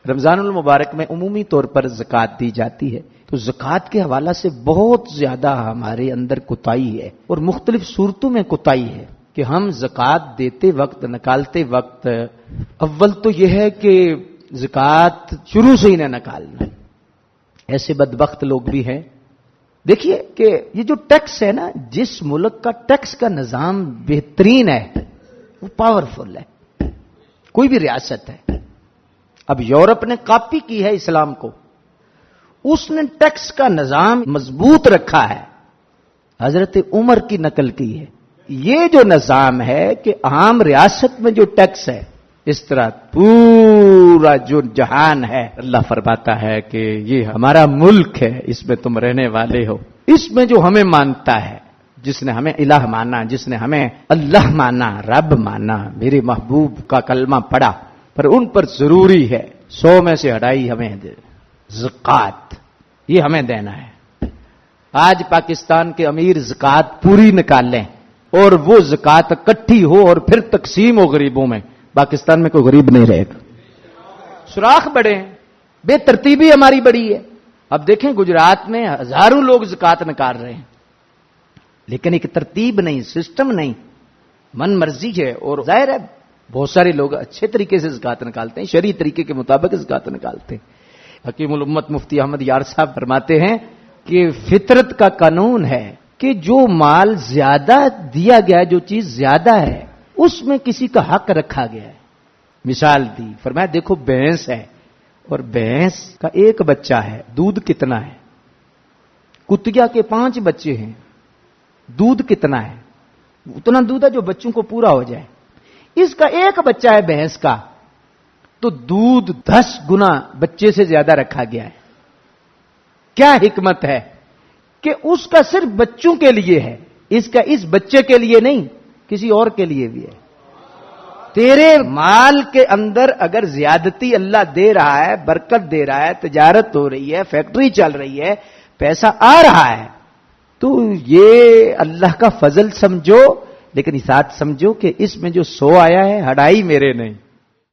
رمضان المبارک میں عمومی طور پر زکوٰۃ دی جاتی ہے، تو زکوٰۃ کے حوالہ سے بہت زیادہ ہمارے اندر کوتاہی ہے، اور مختلف صورتوں میں کوتاہی ہے کہ ہم زکوٰۃ دیتے وقت، نکالتے وقت، اول تو یہ ہے کہ زکوٰۃ شروع سے ہی نہ نکالنا۔ ایسے بدبخت لوگ بھی ہیں، دیکھیے کہ یہ جو ٹیکس ہے نا، جس ملک کا ٹیکس کا نظام بہترین ہے وہ پاورفل ہے، کوئی بھی ریاست ہے۔ اب یورپ نے کاپی کی ہے اسلام کو، اس نے ٹیکس کا نظام مضبوط رکھا ہے، حضرت عمر کی نقل کی ہے۔ یہ جو نظام ہے کہ عام ریاست میں جو ٹیکس ہے، اس طرح پورا جو جہان ہے، اللہ فرماتا ہے کہ یہ ہمارا ملک ہے، اس میں تم رہنے والے ہو، اس میں جو ہمیں مانتا ہے، جس نے ہمیں الہ مانا، جس نے ہمیں اللہ مانا، رب مانا، میرے محبوب کا کلمہ پڑھا، پر ان پر ضروری ہے 100 میں سے 2.5 ہمیں زکوٰۃ، یہ ہمیں دینا ہے۔ آج پاکستان کے امیر زکوٰۃ پوری نکال لیں اور وہ زکوٰۃ اکٹھی ہو اور پھر تقسیم ہو غریبوں میں، پاکستان میں کوئی غریب نہیں رہے گا۔ سوراخ بڑے ہیں، بے ترتیبی ہماری بڑی ہے۔ اب دیکھیں گجرات میں ہزاروں لوگ زکوٰۃ نکال رہے ہیں، لیکن ایک ترتیب نہیں، سسٹم نہیں، من مرضی ہے، اور ظاہر ہے بہت سارے لوگ اچھے طریقے سے زکوٰۃ نکالتے ہیں، شرعی طریقے کے مطابق زکوٰۃ نکالتے ہیں۔ حکیم الامت مفتی احمد یار صاحب فرماتے ہیں کہ فطرت کا قانون ہے کہ جو مال زیادہ دیا گیا ہے، جو چیز زیادہ ہے، اس میں کسی کا حق رکھا گیا ہے۔ مثال دی، فرمایا دیکھو بھینس ہے، اور بھینس کا 1 بچہ ہے، دودھ کتنا ہے؟ کتیا کے 5 بچے ہیں، دودھ کتنا ہے؟ اتنا دودھ ہے جو بچوں کو پورا ہو جائے۔ اس کا 1 بچہ ہے بھینس کا، تو دودھ 10 گنا بچے سے زیادہ رکھا گیا ہے۔ کیا حکمت ہے کہ اس کا صرف بچوں کے لیے ہے، اس کا اس بچے کے لیے نہیں، کسی اور کے لیے بھی ہے۔ تیرے مال کے اندر اگر زیادتی اللہ دے رہا ہے، برکت دے رہا ہے، تجارت ہو رہی ہے، فیکٹری چل رہی ہے، پیسہ آ رہا ہے، تو یہ اللہ کا فضل سمجھو، لیکن ساتھ سمجھو کہ اس میں جو 100 آیا ہے 2.5 میرے نہیں۔